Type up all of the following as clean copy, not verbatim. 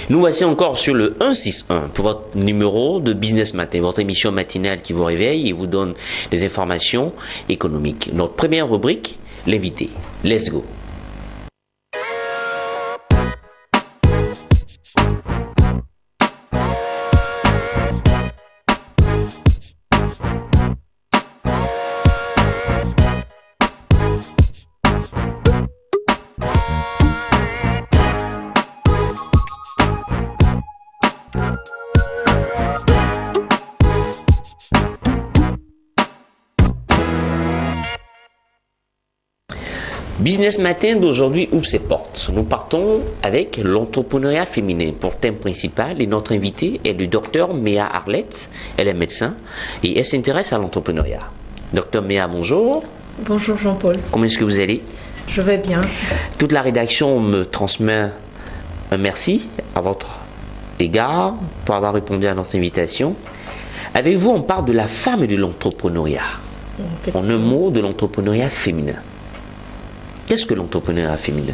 Nous voici encore sur le 161 pour votre numéro de Business Matin, votre émission matinale qui vous réveille et vous donne des informations économiques. Notre première rubrique, l'invité. Let's go. Business Matin d'aujourd'hui ouvre ses portes. Nous partons avec l'entrepreneuriat féminin. Pour thème principal, et notre invité est le docteur Méa Arlette. Elle est médecin et elle s'intéresse à l'entrepreneuriat. Docteur Méa, bonjour. Bonjour Jean-Paul. Comment est-ce que vous allez? Je vais bien. Toute la rédaction me transmet un merci à votre égard pour avoir répondu à notre invitation. Avec vous, on parle de la femme et de l'entrepreneuriat. En un mot, de l'entrepreneuriat féminin. Qu'est-ce que l'entrepreneuriat féminin?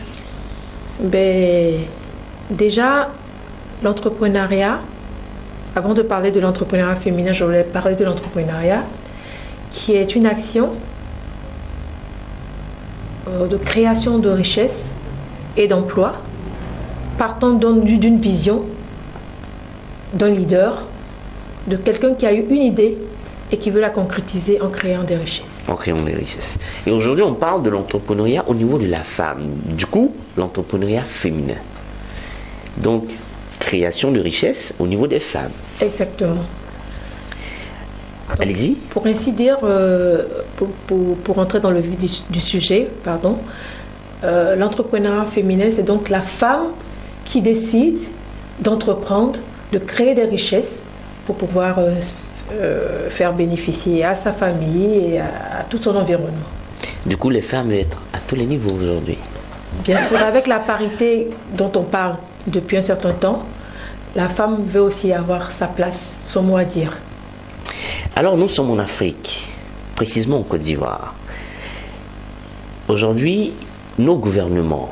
Déjà, l'entrepreneuriat, avant de parler de l'entrepreneuriat féminin, je voulais parler de l'entrepreneuriat, qui est une action de création de richesse et d'emploi, partant d'une vision d'un leader, de quelqu'un qui a eu une idée et qui veut la concrétiser en créant des richesses. En créant des richesses. Et aujourd'hui, on parle de l'entrepreneuriat au niveau de la femme. Du coup, l'entrepreneuriat féminin. Donc, création de richesses au niveau des femmes. Exactement. Allez-y. Pour ainsi dire, pour entrer dans le vif du sujet, l'entrepreneuriat féminin, c'est donc la femme qui décide d'entreprendre, de créer des richesses pour pouvoir faire bénéficier à sa famille et à tout son environnement. Du coup, les femmes veulent être à tous les niveaux aujourd'hui. Bien sûr, avec la parité dont on parle depuis un certain temps, la femme veut aussi avoir sa place, son mot à dire. Alors, nous sommes en Afrique, précisément en Côte d'Ivoire. Aujourd'hui, nos gouvernements,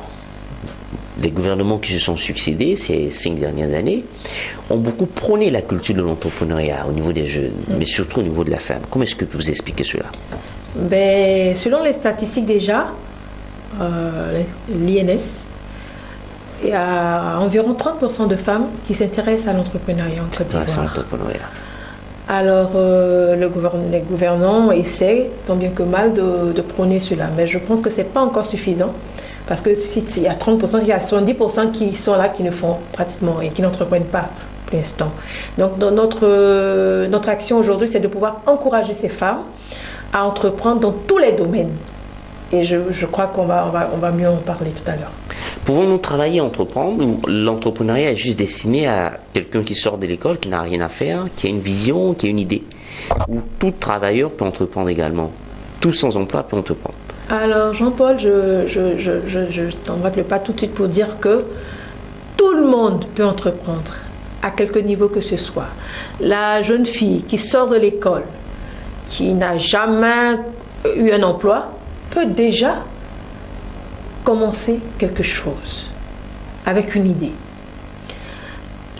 les gouvernements qui se sont succédés ces 5 dernières années, ont beaucoup prôné la culture de l'entrepreneuriat au niveau des jeunes, mais surtout au niveau de la femme. Comment est-ce que vous expliquez cela? Selon les statistiques déjà, l'INS, il y a environ 30% de femmes qui s'intéressent à l'entrepreneuriat en Côte d'Ivoire. Alors, les gouvernants essaient, tant bien que mal, de prôner cela. Mais je pense que ce n'est pas encore suffisant. Parce que s'il y a 30%, il y a 70% qui sont là, qui ne font pratiquement et qui n'entreprennent pas pour l'instant. Donc notre action aujourd'hui, c'est de pouvoir encourager ces femmes à entreprendre dans tous les domaines. Et je crois qu'on va mieux en parler tout à l'heure. Pouvons-nous travailler, entreprendre, ou l'entrepreneuriat est juste destiné à quelqu'un qui sort de l'école, qui n'a rien à faire, qui a une vision, qui a une idée? Ou tout travailleur peut entreprendre également? Tout sans emploi peut entreprendre? Alors Jean-Paul, je t'emboîte le pas tout de suite pour dire que tout le monde peut entreprendre, à quelque niveau que ce soit. La jeune fille qui sort de l'école, qui n'a jamais eu un emploi, peut déjà commencer quelque chose avec une idée.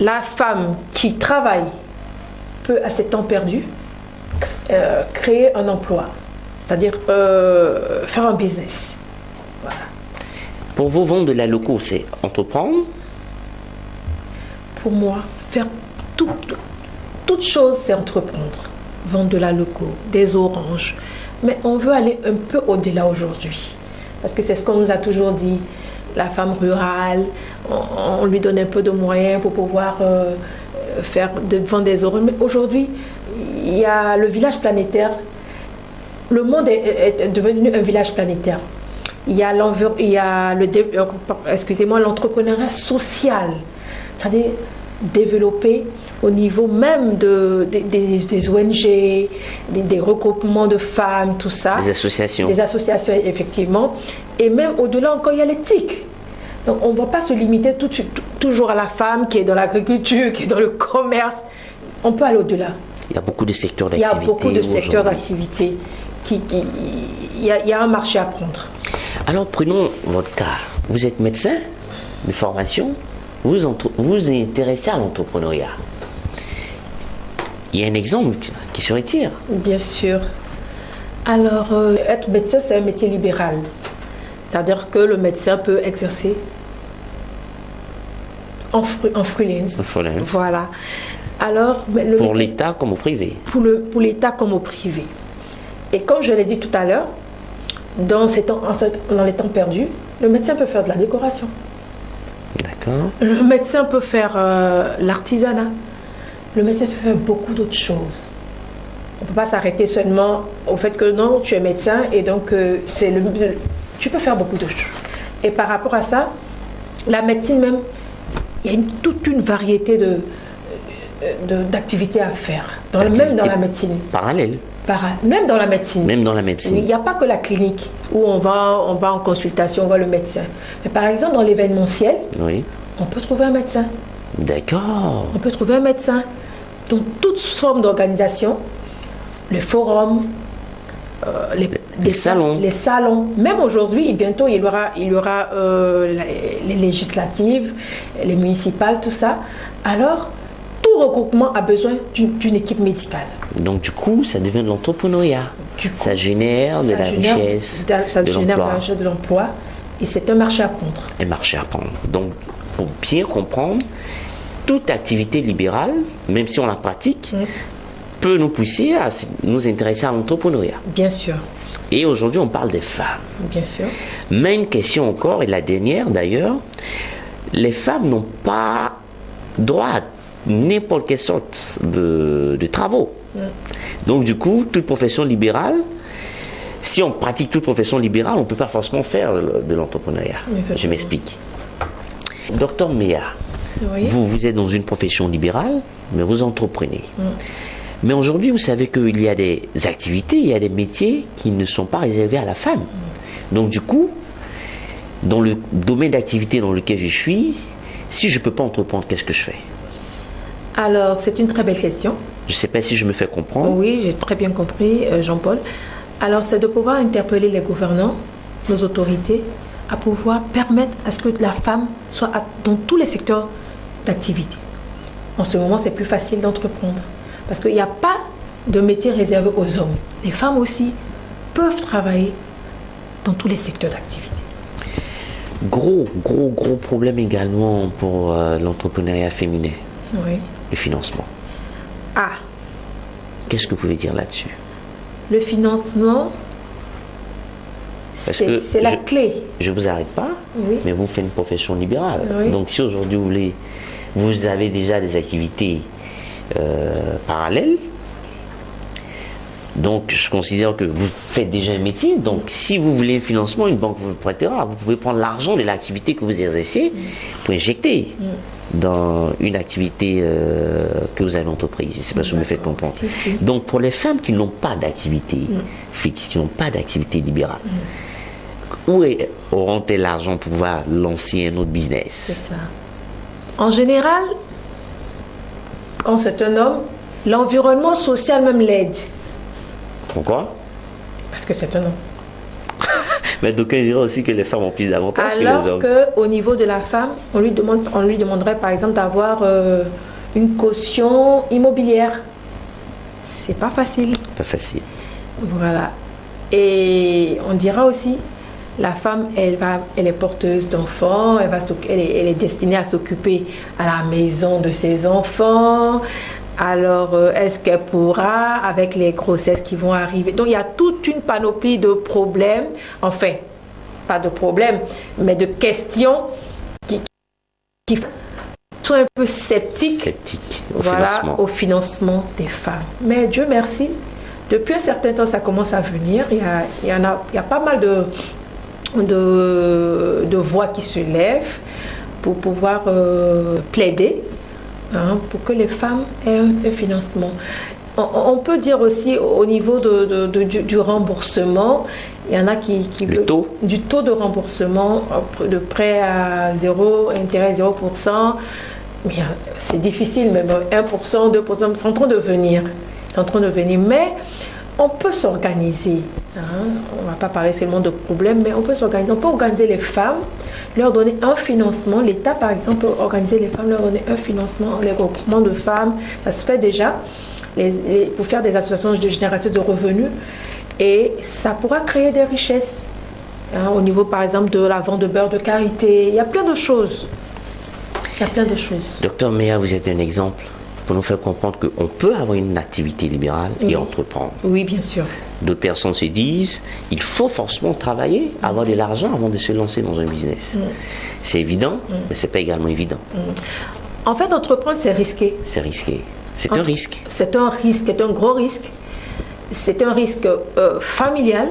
La femme qui travaille peut, à ses temps perdus, créer un emploi. C'est-à-dire faire un business. Voilà. Pour vous, vendre de la loco, c'est entreprendre? Pour moi, faire toute chose, c'est entreprendre. Vendre de la loco, des oranges. Mais on veut aller un peu au-delà aujourd'hui. Parce que c'est ce qu'on nous a toujours dit. La femme rurale, on lui donne un peu de moyens pour pouvoir vendre des oranges. Mais aujourd'hui, il y a le village planétaire. Le monde est devenu un village planétaire. Il y a l'entrepreneuriat social, c'est-à-dire développé au niveau même des ONG, des regroupements de femmes, tout ça. Des associations. Des associations, effectivement. Et même au-delà encore, il y a l'éthique. Donc on ne va pas se limiter toujours à la femme qui est dans l'agriculture, qui est dans le commerce. On peut aller au-delà. Il y a beaucoup de secteurs d'activité. Il y a beaucoup de secteurs d'activité. Il y a un marché à prendre. Alors prenons votre cas. Vous êtes médecin de formation, vous intéressez à l'entrepreneuriat. Il y a un exemple qui se retire. Bien sûr. Alors, être médecin, c'est un métier libéral. C'est-à-dire que le médecin peut exercer en freelance. Voilà. Alors, pour l'État comme au privé. Pour l'État comme au privé. Et comme je l'ai dit tout à l'heure, dans les temps perdus, le médecin peut faire de la décoration. D'accord. Le médecin peut faire l'artisanat. Le médecin peut faire beaucoup d'autres choses. On ne peut pas s'arrêter seulement au fait que non, tu es médecin et donc tu peux faire beaucoup de choses. Et par rapport à ça, la médecine même, il y a toute une variété d'activités à faire, même dans la médecine. Parallèle. Même dans la médecine. Même dans la médecine. Il n'y a pas que la clinique où on va en consultation, on voit le médecin. Mais par exemple, dans l'événementiel, oui, on peut trouver un médecin. D'accord. On peut trouver un médecin. Dans toutes formes d'organisation, les forums, les salons. Les salons. Même aujourd'hui, bientôt, il y aura les législatives, les municipales, tout ça. Alors, tout regroupement a besoin d'une équipe médicale. Donc, du coup, ça devient de l'entrepreneuriat. Ça génère de la richesse, de l'emploi. Et c'est un marché à prendre. Un marché à prendre. Donc, pour bien comprendre, toute activité libérale, même si on la pratique, peut nous pousser à nous intéresser à l'entrepreneuriat. Bien sûr. Et aujourd'hui, on parle des femmes. Bien sûr. Mais une question encore, et la dernière d'ailleurs, les femmes n'ont pas droit à n'importe quelle sorte de travaux. Donc du coup, toute profession libérale, si on pratique toute profession libérale, on ne peut pas forcément faire de l'entrepreneuriat. Je m'explique. Docteur Méa, oui. Vous êtes dans une profession libérale, mais vous entreprenez. Mais aujourd'hui, vous savez qu'il y a des activités, il y a des métiers qui ne sont pas réservés à la femme. Donc du coup, dans le domaine d'activité dans lequel je suis, si je ne peux pas entreprendre, qu'est-ce que je fais? Alors, c'est une très belle question. Je ne sais pas si je me fais comprendre. Oui, j'ai très bien compris, Jean-Paul. Alors, c'est de pouvoir interpeller les gouvernants, nos autorités, à pouvoir permettre à ce que la femme soit dans tous les secteurs d'activité. En ce moment, c'est plus facile d'entreprendre. Parce qu'il n'y a pas de métier réservé aux hommes. Les femmes aussi peuvent travailler dans tous les secteurs d'activité. Gros problème également pour l'entrepreneuriat féminin. Oui. Le financement. Ah. Qu'est-ce que vous pouvez dire là-dessus? Le financement, c'est la clé. Je ne vous arrête pas, oui. Mais vous faites une profession libérale. Oui. Donc si aujourd'hui vous avez déjà des activités parallèles, donc je considère que vous faites déjà un métier. Donc si vous voulez un financement, une banque vous prêtera. Vous pouvez prendre l'argent de l'activité que vous exercez pour injecter dans une activité que vous avez entreprise. Je ne sais pas si vous me faites comprendre. Si. Donc pour les femmes qui n'ont pas d'activité fixe, qui n'ont pas d'activité libérale, où auront-elles l'argent pour pouvoir lancer un autre business? C'est ça. En général, quand c'est un homme, l'environnement social même l'aide. Pourquoi? Parce que c'est un homme. Mais d'aucuns diraient aussi que les femmes ont plus d'avantages que les hommes. Alors qu'au niveau de la femme, on lui demanderait par exemple d'avoir une caution immobilière. C'est pas facile. Pas facile. Voilà. Et on dira aussi, la femme, elle est porteuse d'enfants, elle est destinée à s'occuper à la maison de ses enfants. Alors, est-ce qu'elle pourra, avec les grossesses qui vont arriver? Donc, il y a toute une panoplie de problèmes, enfin, pas de problèmes, mais de questions qui sont un peu sceptiques au financement des femmes. Mais Dieu merci, depuis un certain temps, ça commence à venir. Il y a pas mal de voix qui se lèvent pour pouvoir plaider pour que les femmes aient un financement. On peut dire aussi au niveau du remboursement, il y en a qui le taux du taux de remboursement de prêt à 0, intérêt 0%, mais c'est difficile, même 1%, 2%, c'est en train de venir. Mais on peut s'organiser. On ne va pas parler seulement de problèmes, mais on peut s'organiser. On peut organiser les femmes leur donner un financement. L'État, par exemple, peut organiser les femmes, leur donner un financement, les regroupements de femmes, ça se fait déjà, pour faire des associations génératrices de revenus. Et ça pourra créer des richesses. Au niveau, par exemple, de la vente de beurre de karité. Il y a plein de choses. Docteur Méa, vous êtes un exemple pour nous faire comprendre qu'on peut avoir une activité libérale et entreprendre. Oui, bien sûr. D'autres personnes se disent il faut forcément travailler, avoir de l'argent avant de se lancer dans un business. C'est évident, mais ce n'est pas également évident. En fait, entreprendre, c'est risqué. C'est risqué. C'est un risque. C'est un risque, c'est un gros risque. C'est un risque familial.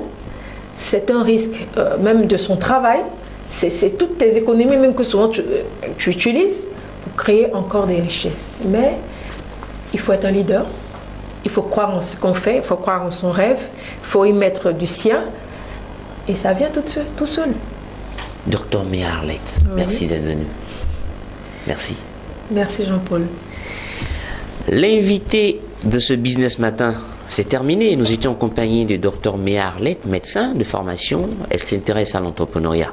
C'est un risque même de son travail. C'est toutes tes économies, même que souvent tu utilises pour créer encore des richesses. Mais il faut être un leader. Il faut croire en ce qu'on fait. Il faut croire en son rêve. Il faut y mettre du sien. Et ça vient tout seul. Docteur Méa Arlette, merci d'être venu. Merci. Merci Jean-Paul. L'invité de ce Business Matin, c'est terminé. Nous étions en compagnie de Dr Méa Arlette, médecin de formation. Elle s'intéresse à l'entrepreneuriat,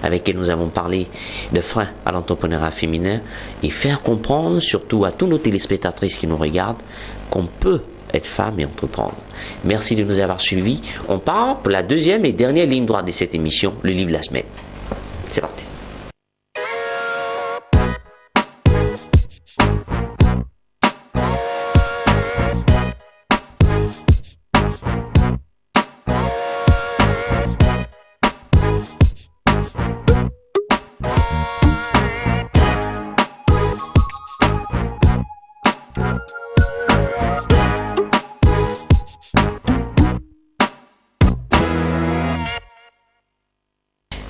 avec elle nous avons parlé de freins à l'entrepreneuriat féminin et faire comprendre, surtout à tous nos téléspectatrices qui nous regardent, qu'on peut être femme et entreprendre. Merci de nous avoir suivis. On part pour la deuxième et dernière ligne droite de cette émission, le livre de la semaine. C'est parti.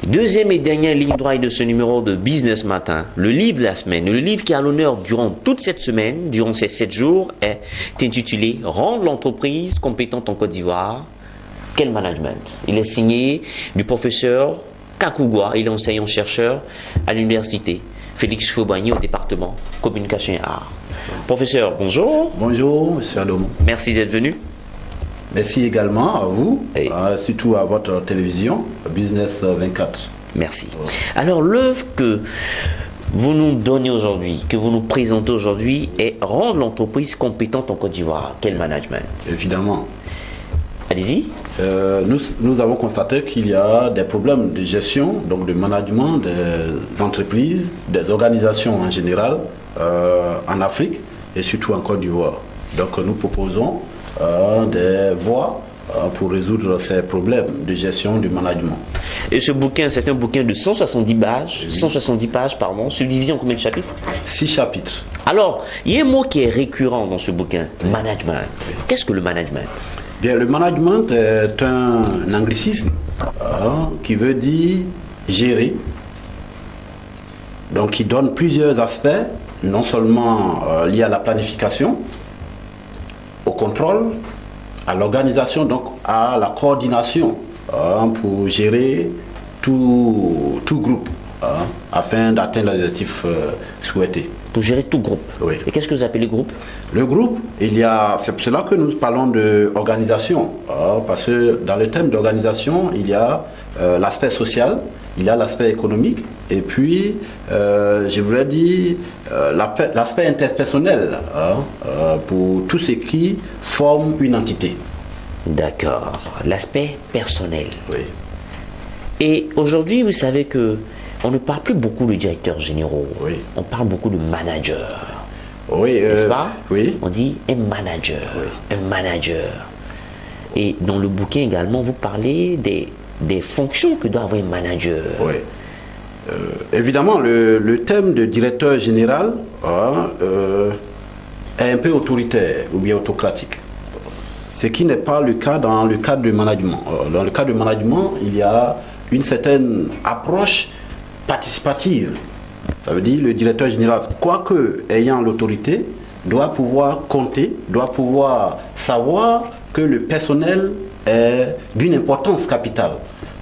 Deuxième et dernière ligne droite de ce numéro de Business Matin, le livre de la semaine, le livre qui a l'honneur durant toute cette semaine, durant ces 7 jours, est intitulé « Rendre l'entreprise compétente en Côte d'Ivoire, quel management ?» Il est signé du professeur Kakougoua, il est enseignant-chercheur à l'université Félix Houphouët-Boigny au département Communication et Arts. Professeur, bonjour. Bonjour, monsieur Adomou. Merci d'être venu. Merci également à vous, surtout à votre télévision, Business 24. Merci. Alors, l'œuvre que vous nous donnez aujourd'hui, que vous nous présentez aujourd'hui, est rendre l'entreprise compétente en Côte d'Ivoire. Quel management? Évidemment. Allez-y. Nous avons constaté qu'il y a des problèmes de gestion, donc de management des entreprises, des organisations en général, en Afrique et surtout en Côte d'Ivoire. Donc, nous proposons des voies pour résoudre ces problèmes de gestion du management. Et ce bouquin, c'est un bouquin de 170 pages, subdivisé en combien de chapitres? 6 chapitres. Alors, il y a un mot qui est récurrent dans ce bouquin, management. Qu'est-ce que le management? Bien, le management est un anglicisme qui veut dire gérer, donc qui donne plusieurs aspects, non seulement liés à la planification, au contrôle, à l'organisation, donc à la coordination pour gérer tout groupe afin d'atteindre l'objectif souhaité. Pour gérer tout groupe. Oui. Et qu'est-ce que vous appelez groupe? Le groupe, c'est pour cela que nous parlons d'organisation, parce que dans le thème d'organisation, il y a l'aspect social, il y a l'aspect économique, et puis je voudrais dire l'aspect interpersonnel pour tout ce qui forme une entité. D'accord, l'aspect personnel. Oui. Et aujourd'hui, vous savez que on ne parle plus beaucoup de directeurs généraux. Oui. On parle beaucoup de managers. Oui. N'est-ce pas? Oui. On dit un manager. Oui. Un manager. Et dans le bouquin également, vous parlez des fonctions que doit avoir un manager. Oui. Évidemment, le thème de directeur général est un peu autoritaire ou bien autocratique. Ce qui n'est pas le cas dans le cadre du management. Dans le cadre du management, il y a une certaine approche participative. Ça veut dire le directeur général, quoique ayant l'autorité, doit pouvoir compter, doit pouvoir savoir que le personnel est d'une importance capitale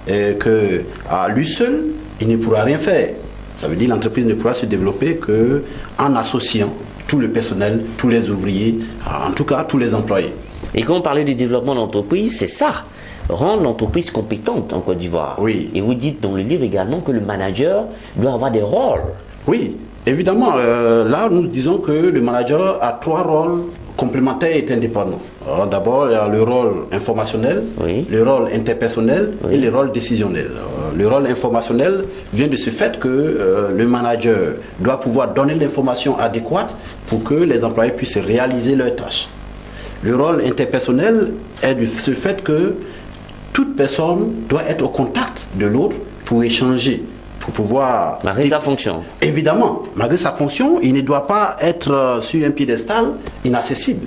et qu'à lui seul, il ne pourra rien faire. Ça veut dire que l'entreprise ne pourra se développer qu'en associant tout le personnel, tous les ouvriers, en tout cas tous les employés. Et quand on parlait du développement d'entreprise, c'est ça. rendre l'entreprise compétente en Côte d'Ivoire. Oui. Et vous dites dans le livre également que le manager doit avoir des rôles. Oui, évidemment, là nous disons que le manager a 3 rôles complémentaires et indépendants. D'abord, il y a le rôle informationnel, Oui. le rôle interpersonnel Oui. et le rôle décisionnel. Le rôle informationnel vient de ce fait que le manager doit pouvoir donner l'information adéquate pour que les employés puissent réaliser leurs tâches. Le rôle interpersonnel est de ce fait que toute personne doit être au contact de l'autre pour échanger, pour pouvoir... Malgré sa fonction. Évidemment, malgré sa fonction, il ne doit pas être sur un piédestal inaccessible.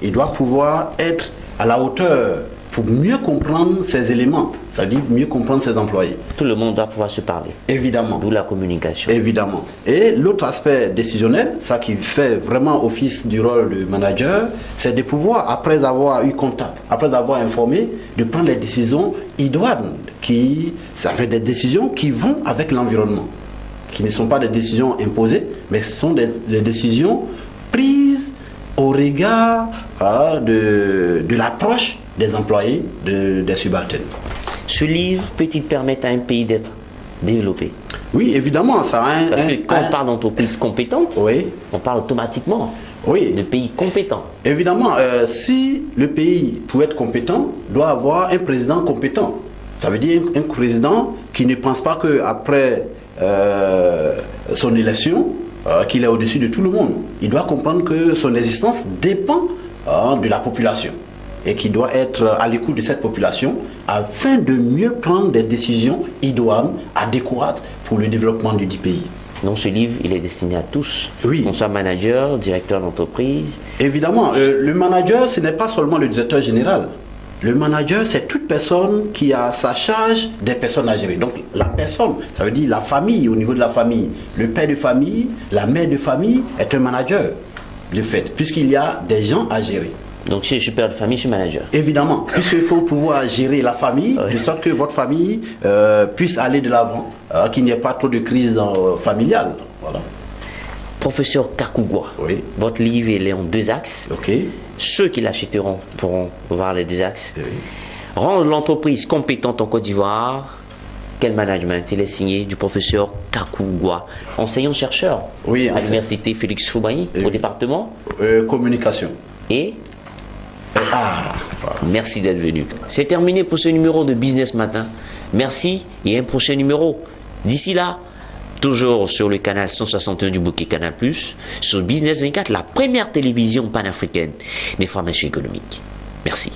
Il doit pouvoir être à la hauteur pour mieux comprendre ses éléments, c'est-à-dire mieux comprendre ses employés. Tout le monde doit pouvoir se parler. Évidemment. D'où la communication. Évidemment. Et l'autre aspect décisionnel, ça qui fait vraiment office du rôle de manager, c'est de pouvoir, après avoir eu contact, après avoir informé, de prendre les décisions idoines, ça fait des décisions qui vont avec l'environnement, qui ne sont pas des décisions imposées, mais ce sont des décisions prises au regard de l'approche des employés, des subalternes. Ce livre peut-il permettre à un pays d'être développé? Oui, évidemment, ça a Parce que quand on parle d'entreprise compétente, oui, on parle automatiquement oui, de pays compétent. évidemment, si le pays, pour être compétent, doit avoir un président compétent. Ça veut dire un président qui ne pense pas qu'après son élection, qu'il est au-dessus de tout le monde. Il doit comprendre que son existence dépend de la population et qu'il doit être à l'écoute de cette population afin de mieux prendre des décisions idoines, adéquates pour le développement du dit pays. Donc ce livre, il est destiné à tous. Oui. Qu'on soit manager, directeur d'entreprise. Évidemment, le manager, ce n'est pas seulement le directeur général. Le manager, c'est toute personne qui a à sa charge des personnes à gérer. Donc la personne, ça veut dire la famille, au niveau de la famille. Le père de famille, la mère de famille est un manager, de fait, puisqu'il y a des gens à gérer. Donc si je suis père de famille, je suis manager. Évidemment, puisqu'il faut pouvoir gérer la famille, Oui. de sorte que votre famille puisse aller de l'avant, qu'il n'y ait pas trop de crise familiale. Voilà. Professeur Kakugwa, Oui. votre livre il est en 2 axes. Ok. Ceux qui l'achèteront pourront voir les 2 axes. Oui. Rendre l'entreprise compétente en Côte d'Ivoire. Quel management? Il est signé du professeur Kakugwa, enseignant-chercheur Oui, à l'université Félix Foubayi, au département. Communication. Et merci d'être venu. C'est terminé pour ce numéro de Business Matin. Merci et à un prochain numéro. D'ici là, toujours sur le canal 161 du bouquet Canal+, sur Business 24, la première télévision panafricaine d'information économique. Merci.